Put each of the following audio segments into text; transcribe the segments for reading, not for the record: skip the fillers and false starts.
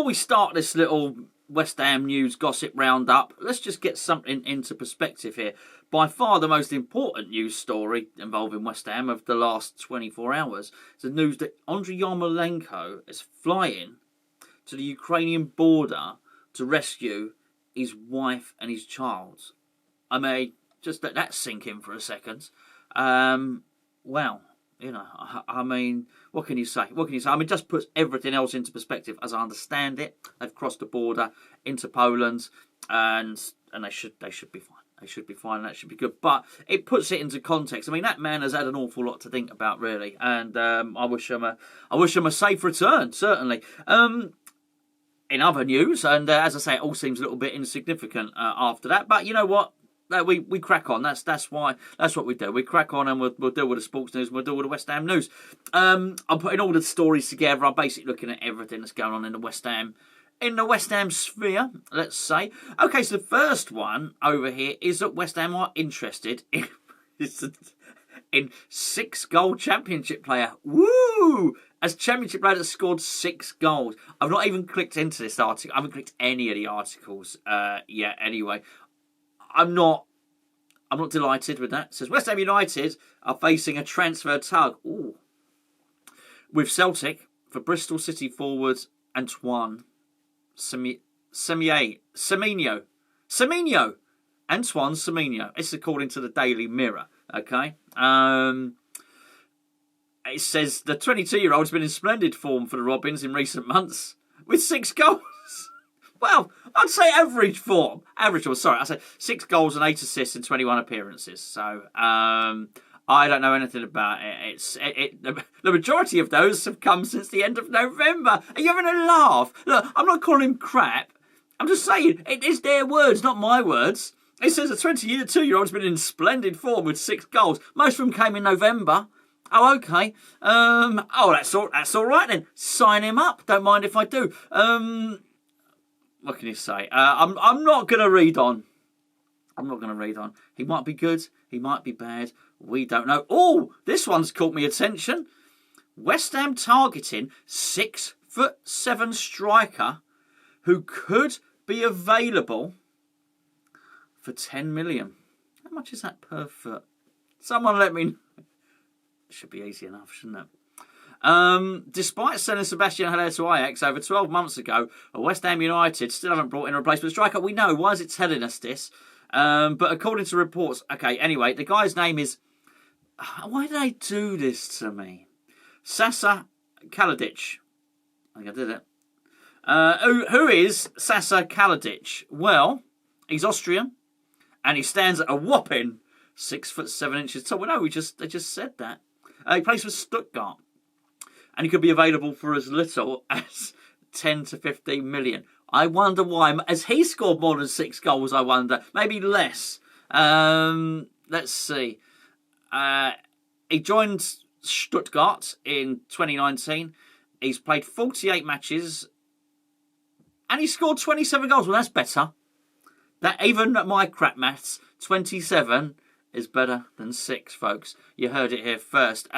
before we start this little West Ham news gossip roundup, let's just get something into perspective here. By far the most important news story involving West Ham of the last 24 hours is the news that Andriy Yarmolenko is flying to the Ukrainian border to rescue his wife and his child. I mean, just let that sink in for a second. Well, you know, I mean, what can you say? What can you say? I mean, just puts everything else into perspective as I understand it. They've crossed the border into Poland, and they should be fine. They should be fine. That should be good. But it puts it into context. I mean, that man has had an awful lot to think about, really, and I wish him a safe return, certainly. In other news, and as I say, it all seems a little bit insignificant after that. But you know what? We crack on. That's what we do. We crack on and we'll deal with the sports news. We'll deal with the West Ham news. I'm putting all the stories together. I'm basically looking at everything that's going on in the West Ham sphere, let's say. Okay, so the first one over here is that West Ham are interested in 6-goal championship player. Woo! As championship player that scored 6 goals. I've not even clicked into this article. I haven't clicked any of the articles yet. Anyway. I'm not delighted with that. It says West Ham United are facing a transfer tug. Ooh. With Celtic for Bristol City forward Antoine Semenyo. Antoine Semenyo. It's according to the Daily Mirror. Okay. It says the 22-year-old has been in splendid form for the Robins in recent months with 6 goals. Well, I'd say average form. Sorry, I say 6 goals and 8 assists in 21 appearances. So, I don't know anything about it. The majority of those have come since the end of November. Are you having a laugh? Look, I'm not calling him crap. I'm just saying, it is their words, not my words. It says a 22-year-old has been in splendid form with 6 goals. Most of them came in November. Oh, okay. That's all right then. Sign him up. Don't mind if I do. What can you say? I'm not going to read on. He might be good. He might be bad. We don't know. Oh, this one's caught me attention. West Ham targeting 6'7" striker who could be available for 10 million. How much is that per foot? Someone let me know. It should be easy enough, shouldn't it? Despite selling Sebastian Haller to Ajax over 12 months ago, West Ham United still haven't brought in a replacement striker. We know. Why is it telling us this? But according to reports... Okay, anyway, the guy's name is... Why did they do this to me? Sasa Kaladic. I think I did it. Who is Sasa Kaladic? Well, he's Austrian, and he stands at a whopping 6'7" tall. Well, no, they just said that. He plays for Stuttgart. And he could be available for as little as 10 to 15 million. I wonder why. Has he scored more than 6 goals, I wonder? Maybe less. Let's see. He joined Stuttgart in 2019. He's played 48 matches. And he scored 27 goals. Well, that's better. That even at my crap maths, 27 is better than 6, folks. You heard it here first.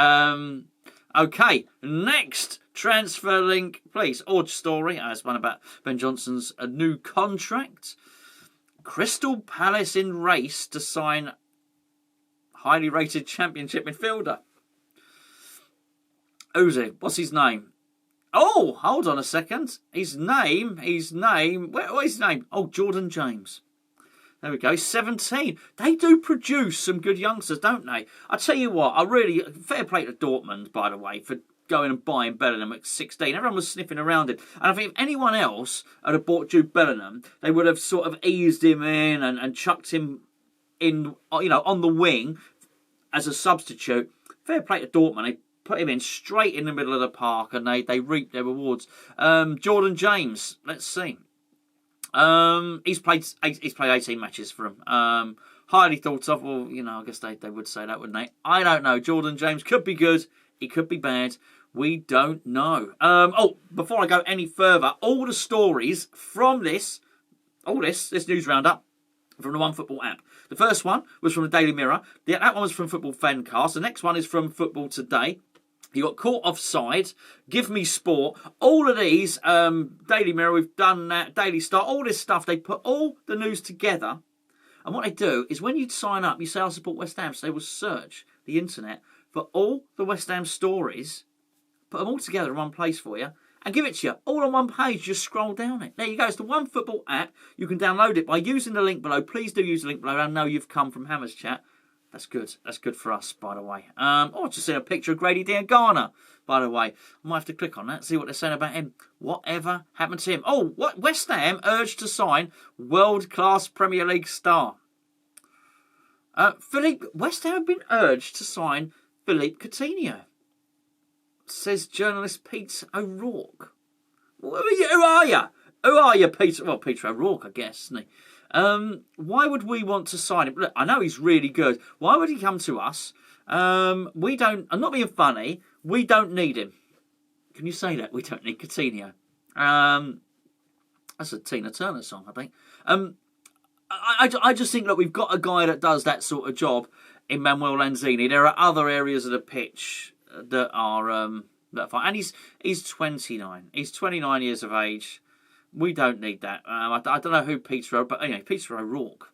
Okay, next transfer link, please. Odd story. It's one about Ben Johnson's new contract. Crystal Palace in race to sign highly rated Championship midfielder. Who's it? What's his name? Oh, hold on a second. His name. What is his name? Oh, Jordan James. There we go, 17. They do produce some good youngsters, don't they? I tell you what, fair play to Dortmund, by the way, for going and buying Bellingham at 16. Everyone was sniffing around it. And I think if anyone else had have bought Jude Bellingham, they would have sort of eased him in and chucked him in, on the wing as a substitute. Fair play to Dortmund. They put him in straight in the middle of the park and they reaped their rewards. Jordan James, let's see. He's played 18 matches for him. Highly thought of. Well, I guess they would say that, wouldn't they? I don't know. Jordan James could be good. He could be bad. We don't know. Before I go any further, all the stories from this news roundup from the OneFootball app. The first one was from the Daily Mirror. That one was from Football Fancast. The next one is from Football Today. You got Caught Offside, Give Me Sport, all of these, Daily Mirror, we've done that, Daily Star, all this stuff, they put all the news together. And what they do is when you sign up, you say, I support West Ham, so they will search the internet for all the West Ham stories, put them all together in one place for you, and give it to you all on one page. Just scroll down it. There you go. It's the One Football app. You can download it by using the link below. Please do use the link below. I know you've come from Hammers Chat. That's good. That's good for us, by the way. Oh, I just seen a picture of Grady Diangana, by the way. I might have to click on that, see what they're saying about him. Whatever happened to him? Oh, what? West Ham urged to sign world-class Premier League star. West Ham have been urged to sign Philippe Coutinho, says journalist Pete O'Rourke. Who are you? Who are you, Peter? Well, Peter O'Rourke, I guess, isn't he? Why would we want to sign him? Look, I know he's really good. Why would he come to us? We don't. I'm not being funny. We don't need him. Can you say that? We don't need Coutinho. That's a Tina Turner song, I think. I just think that we've got a guy that does that sort of job in Manuel Lanzini. There are other areas of the pitch that are fine. And he's 29. He's 29 years of age. We don't need that. I don't know who Peter, but anyway, Peter O'Rourke.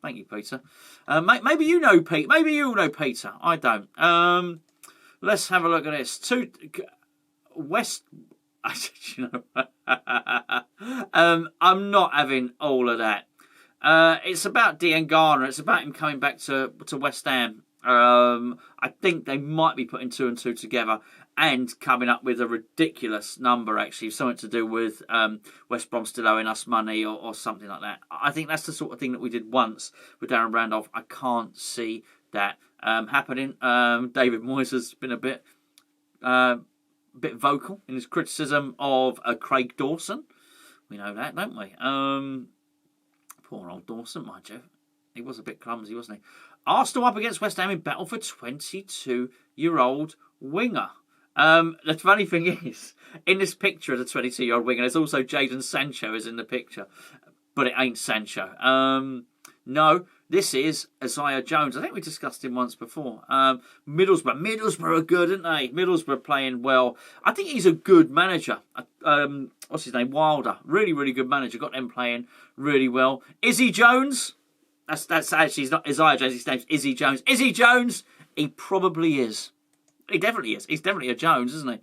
Thank you, Peter. Maybe you know Pete. Maybe you know Peter. I don't. Let's have a look at this. West. You know, I'm not having all of that. It's about Diangana. It's about him coming back to West Ham. I think they might be putting 2 and 2 together and coming up with a ridiculous number, actually, something to do with West Brom still owing us money or something like that. I think that's the sort of thing that we did once with Darren Randolph. I can't see that happening. David Moyes has been a bit vocal in his criticism of Craig Dawson. We know that, don't we? Poor old Dawson, mind you. He was a bit clumsy, wasn't he? Arsenal up against West Ham in battle for 22-year-old winger. The funny thing is, in this picture of the 22-year-old winger, there's also Jadon Sancho is in the picture, but it ain't Sancho. No, this is Isaiah Jones. I think we discussed him once before. Middlesbrough are good, aren't they? Middlesbrough playing well. I think he's a good manager. What's his name? Wilder. Really, really good manager. Got them playing really well. Izzy Jones. That's actually, he's not Isaiah Jones. His name's Izzy Jones. Izzy Jones. He probably is. He definitely is. He's definitely a Jones, isn't he?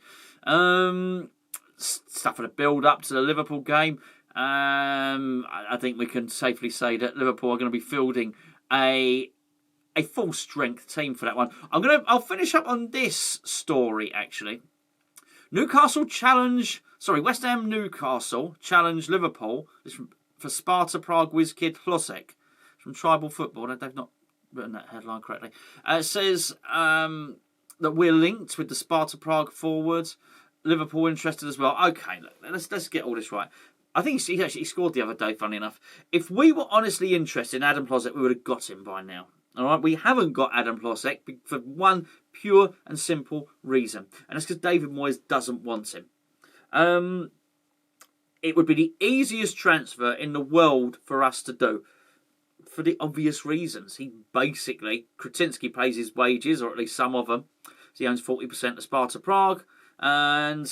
Stuff for the build-up to the Liverpool game. I think we can safely say that Liverpool are going to be fielding a full-strength team for that one. I'll finish up on this story, actually. West Ham Newcastle challenge Liverpool. This for Sparta Prague whiz kid Hlosek from Tribal Football. They've not written that headline correctly. It says that we're linked with the Sparta Prague forwards. Liverpool interested as well. Okay, look, let's get all this right. I think he actually scored the other day, funny enough. If we were honestly interested in Adam Hlosek, we would have got him by now. All right, we haven't got Adam Hlosek for one pure and simple reason, and that's because David Moyes doesn't want him. It would be the easiest transfer in the world for us to do, for the obvious reasons. Kretinsky pays his wages, or at least some of them. So he owns 40% of Sparta Prague, and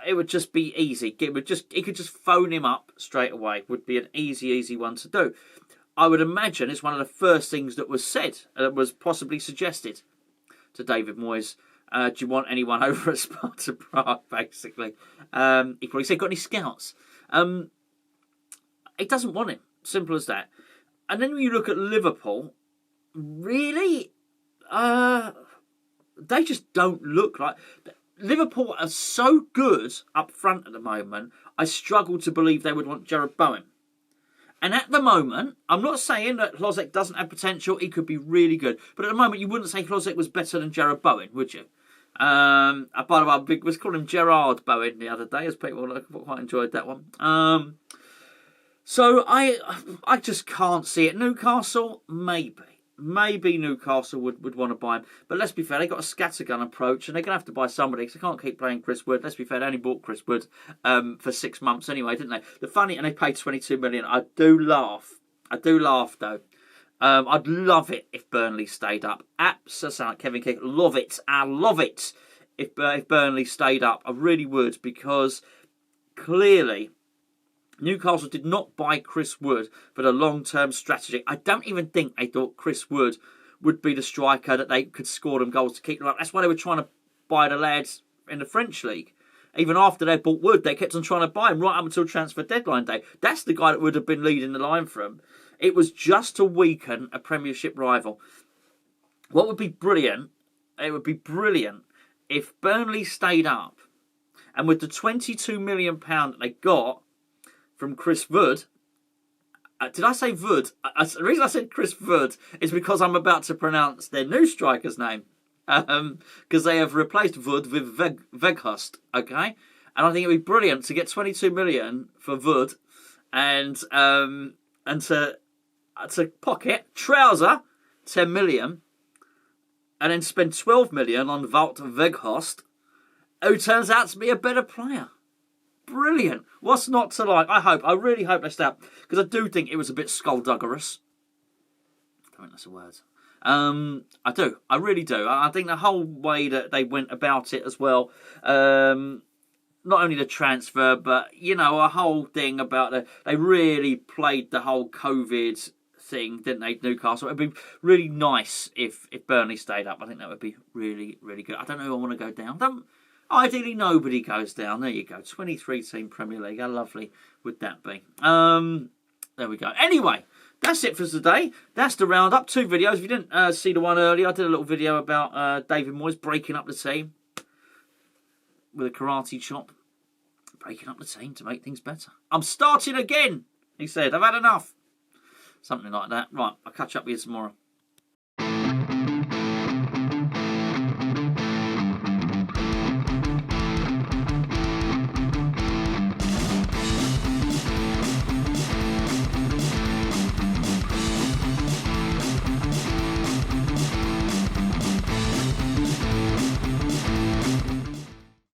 it would just be easy. He could just phone him up straight away. Would be an easy one to do. I would imagine it's one of the first things that was said, that was possibly suggested to David Moyes. Do you want anyone over at Sparta Prague, basically? He probably said, got any scouts? He doesn't want him. Simple as that. And then when you look at Liverpool, really, they just don't look like... Liverpool are so good up front at the moment, I struggle to believe they would want Jarrod Bowen. And at the moment, I'm not saying that Hlosek doesn't have potential. He could be really good. But at the moment, you wouldn't say Hlosek was better than Jarrod Bowen, would you? By the way, I was calling him Gerard Bowen the other day, as people quite enjoyed that one. So I just can't see it. Newcastle, maybe. Maybe Newcastle would want to buy him. But let's be fair, they got a scattergun approach and they're going to have to buy somebody because they can't keep playing Chris Wood. Let's be fair, they only bought Chris Wood for 6 months anyway, didn't they? And they paid 22 million. I do laugh though. I'd love it if Burnley stayed up. Absolutely. Kevin Keegan, love it. I love it if Burnley stayed up. I really would, because clearly Newcastle did not buy Chris Wood for the long-term strategy. I don't even think they thought Chris Wood would be the striker that they could score them goals to keep them up. That's why they were trying to buy the lads in the French league. Even after they bought Wood, they kept on trying to buy him right up until transfer deadline day. That's the guy that would have been leading the line for him. It was just to weaken a Premiership rival. What would be brilliant, it would be brilliant if Burnley stayed up, and with the £22 million that they got from Chris Wood, did I say Wood? The reason I said Chris Wood is because I'm about to pronounce their new striker's name. Because they have replaced Wood with Weghorst, okay? And I think it'd be brilliant to get 22 million for Wood, and to pocket Trouser 10 million, and then spend 12 million on Wout Weghorst, who turns out to be a better player. Brilliant. What's not to like? I really hope they stay up, because I do think it was a bit skullduggerous. I don't think that's a word. I do. I really do. I think the whole way that they went about it as well, not only the transfer, but, you know, a whole thing about they really played the whole COVID thing, didn't they, Newcastle? It'd be really nice if Burnley stayed up. I think that would be really, really good. I don't know who I want to go down. Ideally, nobody goes down. There you go. 23-team Premier League. How lovely would that be? There we go. Anyway, that's it for today. That's the roundup. 2 videos. If you didn't see the one earlier, I did a little video about David Moyes breaking up the team with a karate chop. Breaking up the team to make things better. I'm starting again, he said. I've had enough. Something like that. Right, I'll catch up with you tomorrow.